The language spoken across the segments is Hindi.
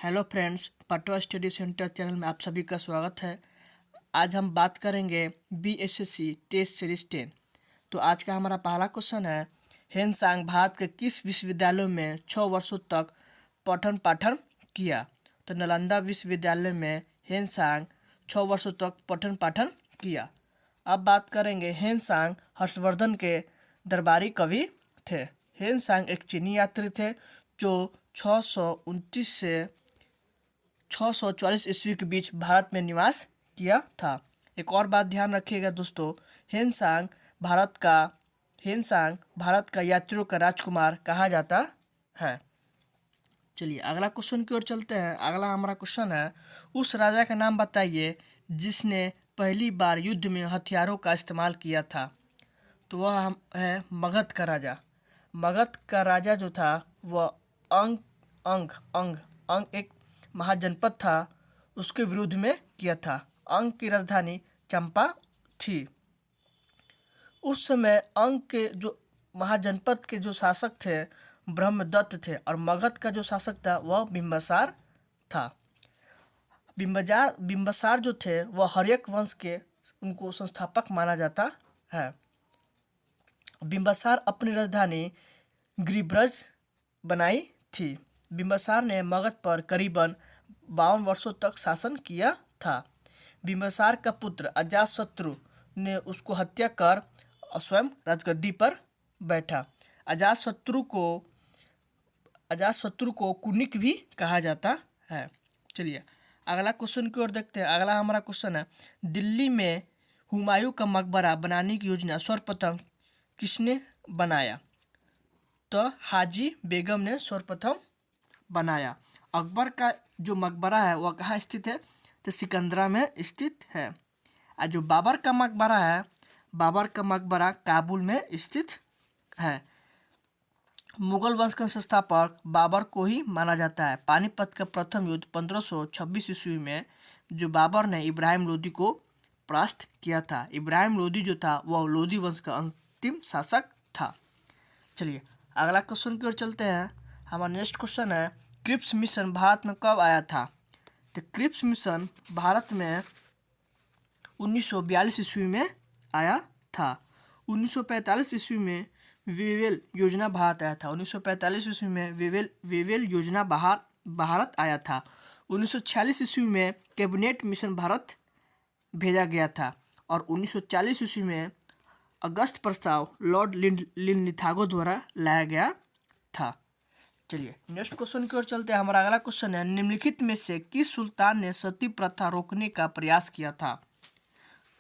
Hello friends, Patwa study centre channel में आप सभी का स्वागत है। आज हम बात करेंगे बीएसएससी टेस्ट सीरीज 10। तो आज का हमारा पहला क्वेश्चन है, हेनसांग भारत के किस विश्वविद्यालय में 6 वर्षों तक पठन पाठन किया? तो नालंदा विश्वविद्यालय में हेनसांग 6 वर्षों तक पठन पाठन किया। अब बात करेंगे, हेनसांग हर्षवर्धन के दरबारी कवि थे। हेनसांग एक चीनी यात्री थे जो 629 से 644 ईस्वी के बीच भारत में निवास किया था। एक और बात ध्यान रखिएगा दोस्तों, हेनसांग भारत का यात्रियों का राजकुमार कहा जाता है। चलिए अगला क्वेश्चन की ओर चलते हैं। अगला हमारा क्वेश्चन है, उस राजा का नाम बताइए जिसने पहली बार युद्ध में हथियारों का इस्तेमाल किया था। तो वह है मगध का राजा। मगध का राजा जो था वह अंग एक महाजनपद था, उसके विरुद्ध में किया था। अंग की राजधानी चंपा थी। उस समय अंग के जो महाजनपद के जो शासक थे ब्रह्मदत्त थे और मगध का जो शासक था वह बिंबसार था। बिंबसार जो थे वह हर्यक वंश के उनको संस्थापक माना जाता है। बिंबसार अपनी राजधानी गिरिब्रज बनाई थी। बिंबसार ने मगध पर करीबन 52 वर्षों तक शासन किया था। बिंबसार का पुत्र अजातशत्रु ने उसको हत्या कर स्वयं राजगद्दी पर बैठा। अजातशत्रु को कुनिक भी कहा जाता है। चलिए अगला क्वेश्चन की ओर देखते हैं। अगला हमारा क्वेश्चन है, दिल्ली में हुमायूं का मकबरा बनाने की योजना सर्वप्रथम किसने बनाया? तो हाजी बेगम ने सर्वप्रथम बनाया। अकबर का जो मकबरा है वह कहाँ स्थित है? तो सिकंदरा में स्थित है। और जो बाबर का मकबरा है, बाबर का मकबरा काबुल में स्थित है। मुगल वंश का संस्थापक बाबर को ही माना जाता है। पानीपत का प्रथम युद्ध 1526 ईस्वी में जो बाबर ने इब्राहिम लोदी को परास्त किया था। इब्राहिम लोदी जो था वह लोदी वंश का अंतिम शासक था। चलिए अगला क्वेश्चन की ओर चलते हैं। हमारा नेक्स्ट क्वेश्चन है, क्रिप्स मिशन भारत में कब आया था? तो क्रिप्स मिशन भारत में 1942 ईस्वी में आया था। 1945 ईस्वी में वेवेल योजना भारत आया था। 1945 ईस्वी में वेवेल योजना भारत आया था। 1946 ईस्वी में कैबिनेट मिशन भारत भेजा गया था और 1940 ईस्वी में अगस्त प्रस्ताव लॉर्ड लिनलिथागो द्वारा लाया गया था। चलिए नेक्स्ट क्वेश्चन की ओर चलते हैं। हमारा अगला क्वेश्चन है, निम्नलिखित में से किस सुल्तान ने सती प्रथा रोकने का प्रयास किया था?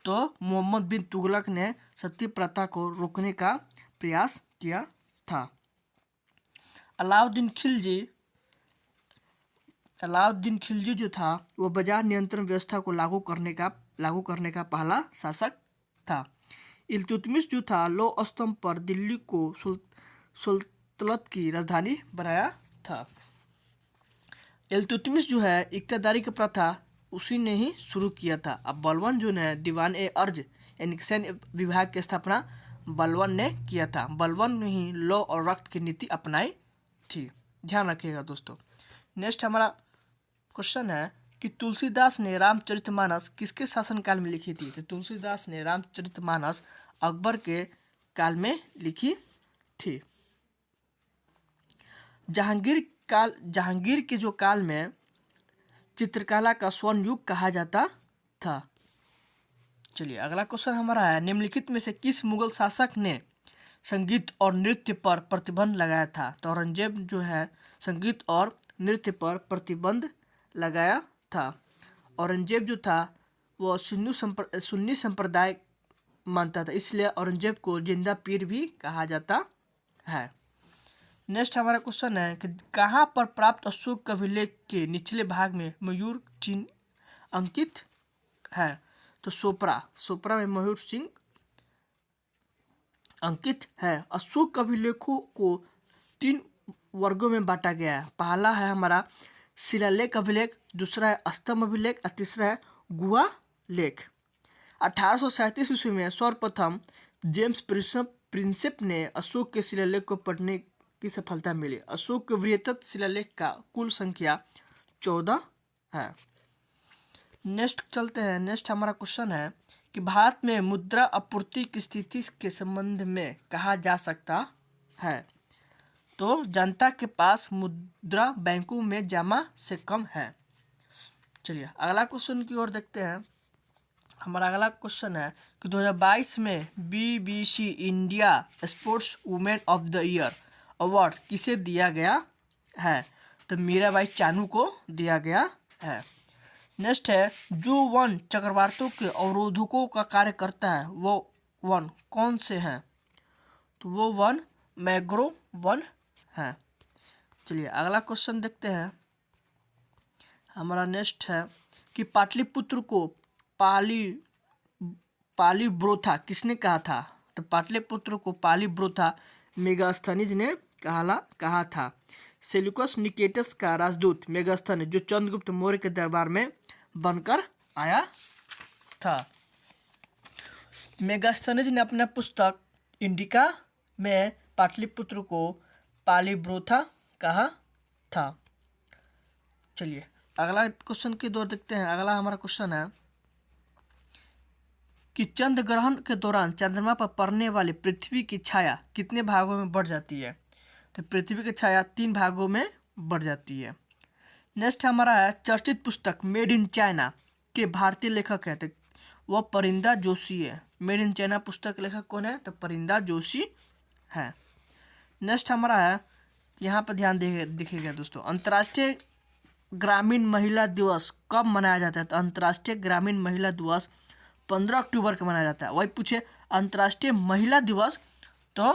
तो मोहम्मद बिन तुगलक ने सती प्रथा को रोकने का प्रयास किया था। अलाउद्दीन खिलजी जो था वह बाजार नियंत्रण व्यवस्था को लागू करने का पहला शासक था। इल्तुतमिश जो था लौह स्तंभ पर दिल्ली को सुल्तनत की राजधानी बनाया था। इल्तुतमिश जो है इक्तदारी की प्रथा उसी ने ही शुरू किया था। अब बलवन जो है दीवान ए अर्ज यानी सैन्य विभाग की स्थापना बलवन ने किया था। बलवन ने ही लौ और रक्त की नीति अपनाई थी। ध्यान रखिएगा दोस्तों। नेक्स्ट हमारा क्वेश्चन है कि तुलसीदास ने रामचरितमानस किसके शासनकाल में लिखी थी? तो तुलसीदास ने रामचरितमानस अकबर के काल में लिखी थी। जहांगीर के जो काल में चित्रकला का स्वर्ण युग कहा जाता था। चलिए अगला क्वेश्चन हमारा है, निम्नलिखित में से किस मुगल शासक ने संगीत और नृत्य पर प्रतिबंध लगाया था? तो औरंगजेब जो है संगीत और नृत्य पर प्रतिबंध लगाया था। औरंगजेब जो था वह सुन्नी संप्रदाय मानता था, इसलिए औरंगजेब को जिंदा पीर भी कहा जाता है। नेक्स्ट हमारा क्वेश्चन है कि कहाँ पर प्राप्त अशोक का अभिलेख के निचले भाग में मयूर चिन्ह अंकित है? तो सोपरा में मयूर सिंह अंकित है। अशोक अभिलेखों को 3 वर्गों में बांटा गया है। पहला है हमारा शिलालेख अभिलेख, दूसरा है स्तंभ अभिलेख और तीसरा है गुहा लेख। 1837 ईस्वी में सर्वप्रथम जेम्स प्रिंसेप ने अशोक के शिलालेख को पढ़ने की सफलता मिली। अशोक के वृहत्तम शिलालेख का कुल संख्या 14 है। नेक्स्ट चलते हैं। नेक्स्ट हमारा क्वेश्चन है कि भारत में मुद्रा आपूर्ति की स्थिति के संबंध में कहा जा सकता है। तो जनता के पास मुद्रा बैंकों में जमा से कम है। चलिए अगला क्वेश्चन की ओर देखते हैं। हमारा अगला क्वेश्चन है कि 2022 में BBC India sports women of the year award किसे दिया गया है। तो मीराबाई चानू को दिया गया है। नेक्स्ट है जो वन चक्रवातों के अवरोधकों का कार्य करता है वो वन कौन से हैं। तो वो वन मैंग्रोव वन है। चलिए अगला क्वेश्चन देखते हैं। हमारा नेक्स्ट है कि पाटलिपुत्र को पालीब्रोथा किसने कहा था। तो पाटलिपुत्र को पालीब्रोथा मेगास्थनीज ने कहा था। सेल्यूकस निकेटस का राजदूत मेगास्थनीज जो चंद्रगुप्त मौर्य के दरबार में बनकर आया था। मेगास्थनीज ने अपना पुस्तक इंडिका में पाटलिपुत्र को पालीब्रोथा कहा था। चलिए अगला क्वेश्चन की दौर देखते हैं। अगला हमारा क्वेश्चन है कि चंद्र ग्रहण के दौरान चंद्रमा पर पड़ने वाली पृथ्वी की छाया कितने भागों में बढ़ जाती है। तो पृथ्वी की छाया 3 भागों में बढ़ जाती है। नेक्स्ट हमारा है चर्चित पुस्तक मेड इन चाइना के भारतीय लेखक है। तो वह परिंदा जोशी है। मेड इन चाइना पुस्तक लेखक कौन है। तो परिंदा जोशी है। नेक्स्ट हमारा है यहाँ पर ध्यान देखिएगा दोस्तों, अंतर्राष्ट्रीय ग्रामीण महिला दिवस कब मनाया जाता है। तो अंतर्राष्ट्रीय ग्रामीण महिला दिवस 15 अक्टूबर को मनाया जाता है। वही पूछे अंतर्राष्ट्रीय महिला दिवस तो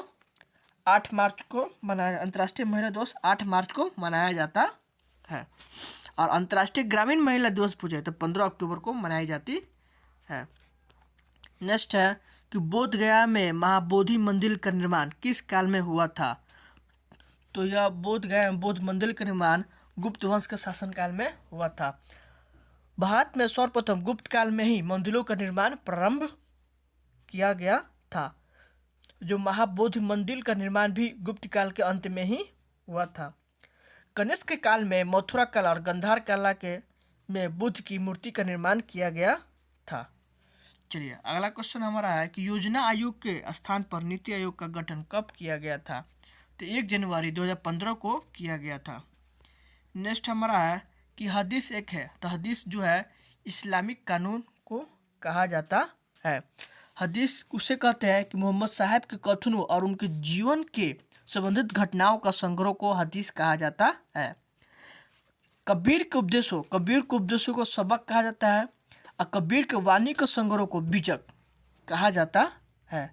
8 मार्च को मनाया। अंतर्राष्ट्रीय महिला दिवस 8 मार्च को मनाया जाता है। और अंतर्राष्ट्रीय ग्रामीण महिला दिवस पूछे तो 15 अक्टूबर को मनाई जाती है। नेक्स्ट है कि बोध गया में महाबोधि मंदिर का निर्माण किस काल में हुआ था। तो यह बोध गया में बौद्ध मंदिर का निर्माण गुप्त वंश के शासनकाल में हुआ था। भारत में सर्वप्रथम गुप्त काल में ही मंदिरों का निर्माण प्रारंभ किया गया था। जो महाबोधि मंदिर का निर्माण भी गुप्त काल के अंत में ही हुआ था। कनिष्क के काल में मथुरा कला और गंधार कला के में बुद्ध की मूर्ति का निर्माण किया गया था। चलिए अगला क्वेश्चन हमारा है कि योजना आयोग के स्थान पर नीति आयोग का गठन कब किया गया था। तो 1 जनवरी 2015 को किया गया था। नेक्स्ट हमारा है कि हदीस एक है। तो हदीस जो है इस्लामिक कानून को कहा जाता है। हदीस उसे कहते हैं कि मोहम्मद साहब के कथनों और उनके जीवन के संबंधित घटनाओं का संग्रह को हदीस कहा जाता है। कबीर के उपदेशों को सबक कहा जाता है और कबीर के वाणी के संग्रह को बीजक कहा जाता है।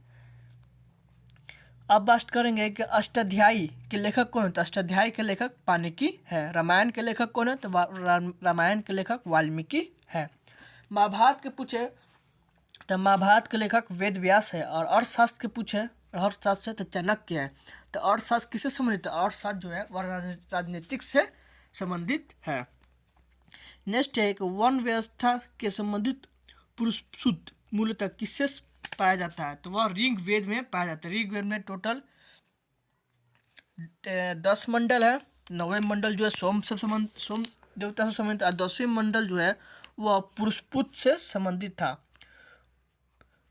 अब बात करेंगे कि अष्टाध्यायी के लेखक कौन है। तो अष्टाध्यायी के लेखक वाल्मीकि है। रामायण के लेखक कौन है। तो रामायण के लेखक वाल्मीकि है। महाभारत के पूछे तो महाभारत के लेखक वेद व्यास है। और अर्थशास्त्र के पूछे अर्थशास्त्र से तो चाणक्य है। तो अर्थशास्त्र किससे संबंधित है। अर्थशास्त्र जो है वह राजनीतिक से संबंधित है। नेक्स्ट है कि वन व्यवस्था के संबंधित पुरुष सूत्र मूलतः किससे पाया जाता है। तो वह ऋग्वेद में पाया जाता है। ऋग्वेद में टोटल 10 मंडल है। 9वें मंडल जो है सोम देवता से संबंधित और 10वें मंडल जो है वह पुरुषपुत से संबंधित था।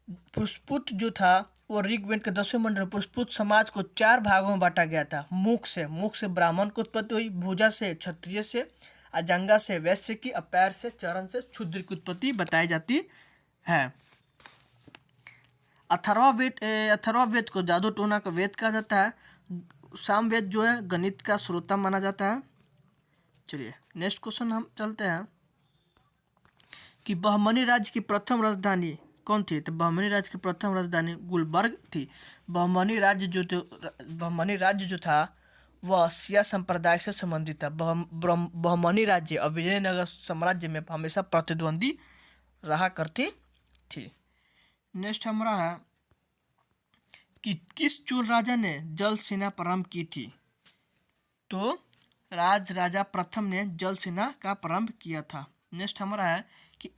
पुरुषपुत जो था वो ऋग्वेद के 10वें मंडल में पुरुषपुत समाज को 4 भागों में बांटा गया था। मुख से ब्राह्मण की उत्पत्ति हुई, भुजा से क्षत्रिय से, अजंगा से वैश्य की, और पैर से चरण से शूद्र की उत्पत्ति बताई जाती है। अथर्ववेद को जादू टोना का वेद कहा जाता है। सामवेद जो है गणित का श्रोता माना जाता है। चलिए नेक्स्ट क्वेश्चन हम चलते हैं कि बहमनी राज्य की प्रथम राजधानी कौन थी। तो बहमनी राज्य की प्रथम राजधानी गुलबर्ग थी। बहमनी राज्य जो था वह सिया संप्रदाय से संबंधित था। बहमनी राज्य और विजयनगर साम्राज्य में हमेशा प्रतिद्वंदी रहा करती थी। नेक्स्ट हमारा है कि किस चोल राजा ने जल सेना प्रारंभ की थी। तो राजा प्रथम ने जल सेना का प्रारंभ किया था। नेक्स्ट हमारा है कि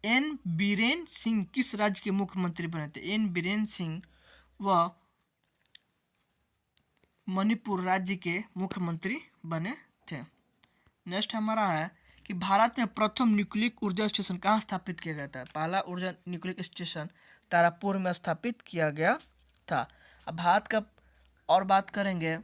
एन बीरेन सिंह किस राज्य के मुख्यमंत्री बने थे। एन बीरेन सिंह वह मणिपुर राज्य के मुख्यमंत्री बने थे। नेक्स्ट हमारा है कि भारत में प्रथम न्यूक्लिक ऊर्जा स्टेशन कहाँ स्थापित किया गया था। पहला ऊर्जा न्यूक्लिक स्टेशन तारापुर में स्थापित किया गया था। अब भारत का और बात करेंगे।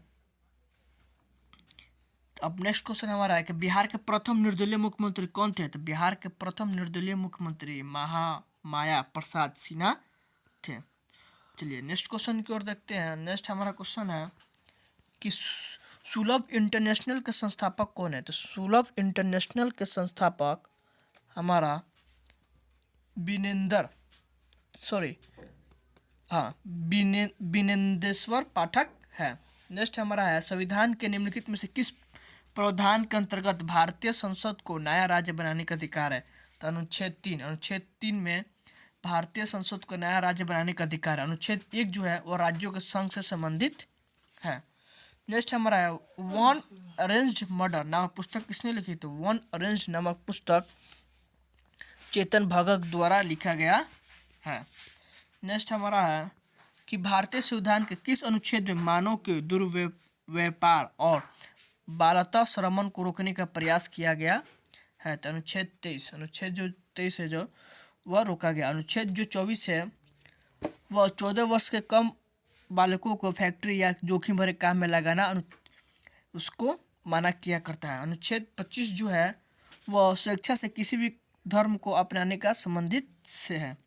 अब नेक्स्ट क्वेश्चन हमारा है कि बिहार के प्रथम निर्दलीय मुख्यमंत्री कौन थे। तो बिहार के प्रथम निर्दलीय मुख्यमंत्री महामाया प्रसाद सिन्हा थे। चलिए नेक्स्ट क्वेश्चन की ओर देखते हैं। नेक्स्ट हमारा क्वेश्चन है कि सुलभ इंटरनेशनल के संस्थापक कौन है। तो सुलभ इंटरनेशनल के संस्थापक हमारा बिनेंदेश्वर पाठक है। नेक्स्ट हमारा है संविधान के निम्नलिखित में से किस प्रावधान के अंतर्गत भारतीय संसद को नया राज्य बनाने का अधिकार है। तो अनुच्छेद 3 में भारतीय संसद को नया राज्य बनाने का अधिकार है। अनुच्छेद 1 जो है वो राज्यों के संघ से संबंधित है। नेक्स्ट हमारा है वन अरेंज्ड मर्डर नामक पुस्तक किसने लिखी। तो वन अरेंज्ड नामक पुस्तक चेतन भगत द्वारा लिखा गया है। नेक्स्ट हमारा है कि भारतीय संविधान के किस अनुच्छेद में मानव के दुर्व्यापार और बालता श्रमण को रोकने का प्रयास किया गया है। तो अनुच्छेद 23 है जो वह रोका गया। अनुच्छेद जो 24 है वह 14 वर्ष के कम बालकों को फैक्ट्री या जोखिम भरे काम में लगाना उसको मना किया करता है। अनुच्छेद 25 जो है वह स्वेच्छा से किसी भी धर्म को अपनाने का संबंधित से है।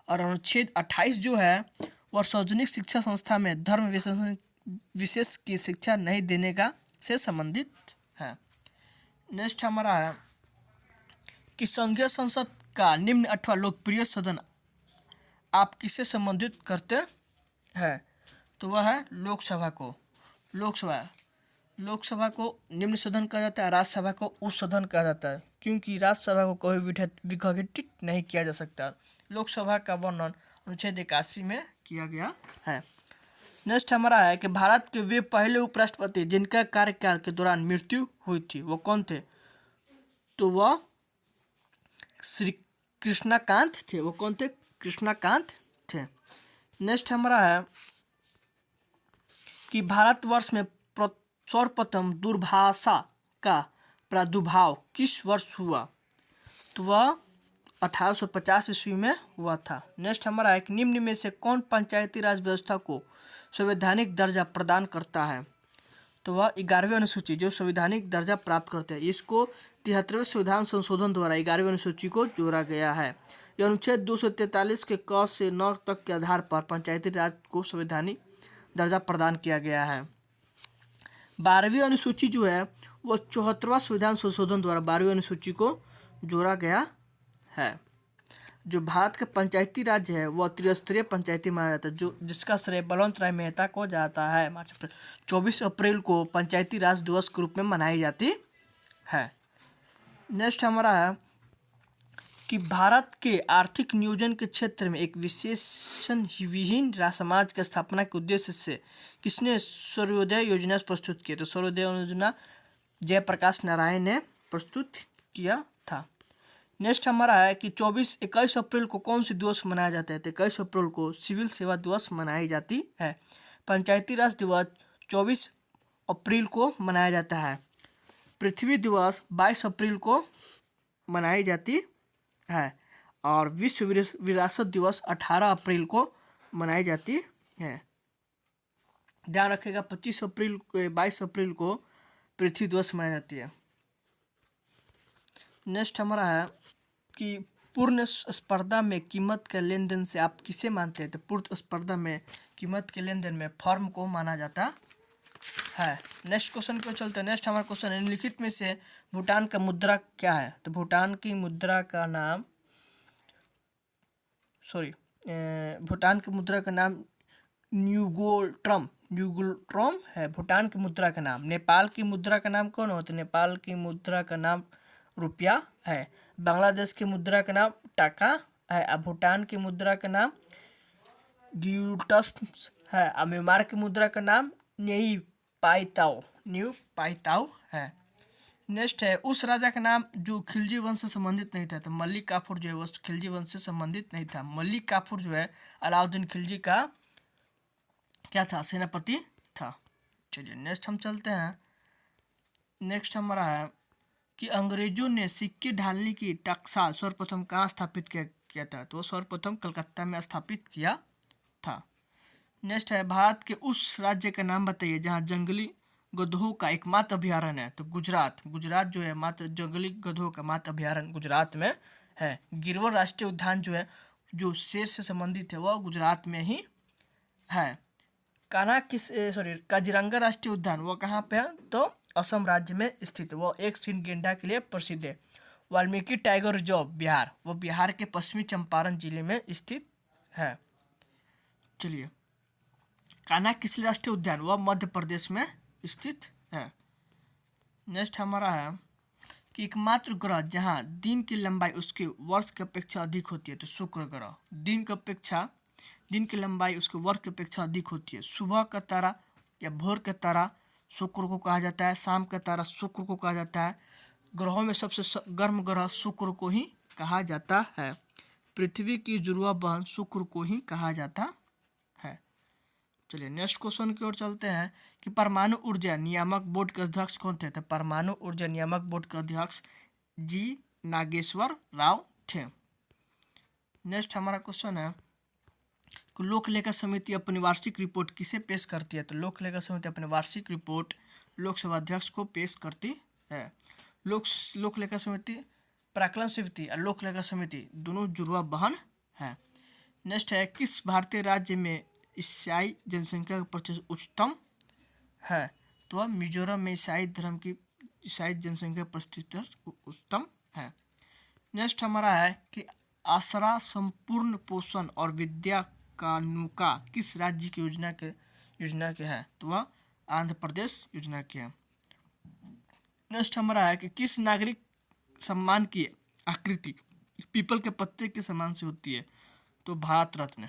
और अनुच्छेद 28 जो है वह सार्वजनिक शिक्षा संस्था में धर्म विशेष की शिक्षा नहीं देने का से संबंधित है। नेक्स्ट हमारा है कि संघीय संसद का निम्न अथवा लोकप्रिय सदन आप किससे संबंधित करते हैं। तो वह है लोकसभा को। लोकसभा को निम्न सदन कहा जाता है, राज्यसभा को उच्च सदन कहा जाता है, क्योंकि राज्यसभा को कोई विघटित नहीं किया जा सकता। लोकसभा का वर्णन अनुच्छेद 81 में किया गया है। नेक्स्ट हमारा है कि भारत के वे पहले उपराष्ट्रपति जिनका कार्यकाल के दौरान मृत्यु हुई थी वो कौन थे। तो वह श्री कृष्णकांत थे। वो कौन थे। कृष्णकांत थे। नेक्स्ट हमारा है कि भारतवर्ष में सर्वप्रथम दूरभाषा का प्रादुर्भाव किस वर्ष हुआ। तो वह 1850 ईस्वी में हुआ था। नेक्स्ट हमारा है कि निम्न में से कौन पंचायती राज व्यवस्था को संवैधानिक दर्जा प्रदान करता है। तो वह 11वीं अनुसूची जो संवैधानिक दर्जा प्राप्त करते हैं। इसको 73वें संविधान संशोधन द्वारा 11वीं अनुसूची को जोड़ा गया है। यह अनुच्छेद 243 के क से 9 तक के आधार पर पंचायती राज को संवैधानिक दर्जा प्रदान किया गया है। 12वीं अनुसूची जो है वो 74वां संविधान संशोधन द्वारा 12वीं अनुसूची को जोड़ा गया है। जो भारत का पंचायती राज है वह त्रिस्तरीय पंचायती माना जाता है, जो जिसका श्रेय बलवंत राय मेहता को जाता है। 24 अप्रैल को पंचायती राज दिवस के रूप में मनाई जाती है। नेक्स्ट हमारा है कि भारत के आर्थिक नियोजन के क्षेत्र में एक विशेषण विहीन समाज की स्थापना के उद्देश्य से किसने सर्वोदय योजना प्रस्तुत की। तो सर्वोदय योजना जयप्रकाश नारायण ने प्रस्तुत किया था। नेक्स्ट हमारा है कि 21 अप्रैल को कौन सी दिवस मनाया जाता है। तो 21 अप्रैल को सिविल सेवा दिवस मनाई जाती है। पंचायती राज दिवस 24 अप्रैल को मनाया जाता है। पृथ्वी दिवस 22 अप्रैल को मनाई जाती है। और विश्व विरासत दिवस 18 अप्रैल को मनाई जाती है। ध्यान रखिएगा 22 अप्रैल को पृथ्वी दिवस मनाई जाती है। नेक्स्ट हमारा है कि पूर्ण स्पर्धा में कीमत के लेन देन से आप किसे मानते हैं। तो पूर्ण स्पर्धा में कीमत के लेन देन में फर्म को माना जाता है। नेक्स्ट क्वेश्चन को चलते हैं। नेक्स्ट हमारा क्वेश्चन निम्नलिखित में से भूटान का मुद्रा क्या है। तो भूटान की मुद्रा का नाम न्यूगोल्ट्रम है। भूटान की मुद्रा का नाम। नेपाल की मुद्रा का नाम कौन होता है। नेपाल की मुद्रा का नाम रुपया है। बांग्लादेश की मुद्रा का नाम टाका है। अब भूटान की मुद्रा का नाम ग्यूटस है। अब म्यांमार की मुद्रा का नाम न्यू पाइताओ है। नेक्स्ट है उस राजा का नाम जो खिलजी वंश से संबंधित नहीं था। तो मलिक काफूर जो है वो खिलजी वंश से संबंधित नहीं था। मलिक काफूर जो है अलाउद्दीन खिलजी का क्या था, सेनापति था। चलिए नेक्स्ट हम चलते हैं। नेक्स्ट हमारा है कि अंग्रेजों ने सिक्के ढालने की टकसाल सर्वप्रथम कहाँ स्थापित किया था? तो सर्वप्रथम कलकत्ता में स्थापित किया था। नेक्स्ट है, भारत के उस राज्य का नाम बताइए जहाँ जंगली गधों का एकमात्र अभयारण्य है। तो गुजरात जो है मात्र जंगली गधों का मात्र अभयारण्य गुजरात में है। गिरवन राष्ट्रीय उद्यान जो है, जो शेर से संबंधित है, वह गुजरात में ही है। काजीरंगा राष्ट्रीय उद्यान वो कहाँ पे है? तो असम राज्य में स्थित है। वो एक सींग गेंडा के लिए प्रसिद्ध है। वाल्मीकि टाइगर रिजर्व बिहार, वो बिहार के पश्चिमी चंपारण जिले में स्थित है। चलिए, कान्हा किसली राष्ट्रीय उद्यान, वह मध्य प्रदेश में स्थित है। नेक्स्ट हमारा है कि एकमात्र ग्रह जहाँ दिन की लंबाई उसके वर्ष की अपेक्षा अधिक होती है। तो शुक्र ग्रह, दिन की लंबाई उसके वर्ष की अपेक्षा अधिक होती है। सुबह का तारा या भोर का तारा शुक्र को कहा जाता है, शाम का तारा शुक्र को कहा जाता है। ग्रहों में सबसे गर्म ग्रह शुक्र को ही कहा जाता है। पृथ्वी की जुड़वा बहन शुक्र को ही कहा जाता है। चलिए नेक्स्ट क्वेश्चन की ओर चलते हैं कि परमाणु ऊर्जा नियामक बोर्ड के अध्यक्ष कौन थे? तो परमाणु ऊर्जा नियामक बोर्ड के अध्यक्ष जी नागेश्वर राव थे। नेक्स्ट हमारा क्वेश्चन है कि लोक लेखा समिति अपनी वार्षिक रिपोर्ट किसे पेश करती है? तो लोक लेखा समिति अपनी वार्षिक रिपोर्ट लोकसभा अध्यक्ष को पेश करती है। लोक लेखा समिति, प्राक्कलन समिति और लोक लेखा समिति दोनों जुड़वा बहन है। नेक्स्ट है, किस भारतीय राज्य में ईसाई जनसंख्या का प्रतिशत उच्चतम है? तो मिजोरम में ईसाई जनसंख्या प्रतिशत उच्चतम है। नेक्स्ट हमारा है कि आसरा संपूर्ण पोषण और विद्या कानूका किस राज्य की योजना के है? तो वह आंध्र प्रदेश योजना की है। नेक्स्ट हमारा है कि किस नागरिक सम्मान की आकृति पीपल के पत्ते के समान से होती है? तो भारत रत्न,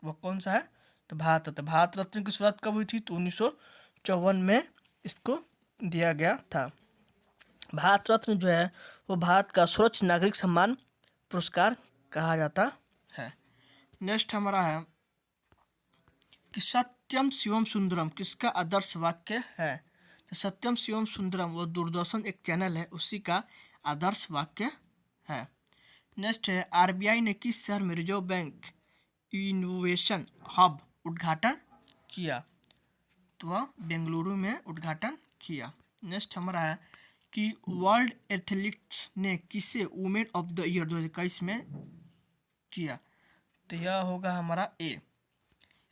वह कौन सा है? तो भारत रत्न की शुरुआत कब हुई थी? तो 1954 में इसको दिया गया था। भारत रत्न जो है वो भारत का सर्वोच्च नागरिक सम्मान पुरस्कार कहा जाता है। नेक्स्ट हमारा है कि सत्यम शिवम सुंदरम किसका आदर्श वाक्य है? तो सत्यम शिवम सुंदरम वो दूरदर्शन एक चैनल है, उसी का आदर्श वाक्य है। नेक्स्ट है, आरबीआई ने किस शहर में रिजर्व बैंक इनोवेशन हब उद्घाटन किया? तो वह बेंगलुरु में उद्घाटन किया। नेक्स्ट हमारा है कि वर्ल्ड एथलीट्स ने किसे वुमेन ऑफ द ईयर 2021 में किया? तो यह होगा हमारा ए,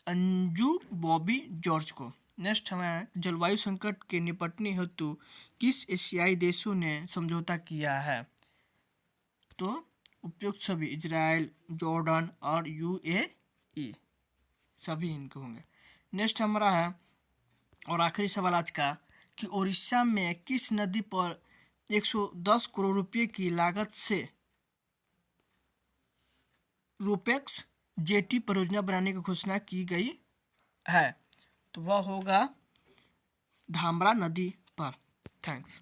अंजू बॉबी जॉर्ज को। नेक्स्ट हमारा जलवायु संकट के निपटने हेतु किस एशियाई देशों ने समझौता किया है? तो उपयुक्त सभी इजराइल, जॉर्डन और यूएई सभी इनके होंगे। नेक्स्ट हमारा है और आखिरी सवाल आज का कि उड़ीसा में किस नदी पर 110 करोड़ रुपए की लागत से रोपेक्स जेटी परियोजना बनाने की घोषणा की गई है? तो वह होगा धामरा नदी पर। थैंक्स।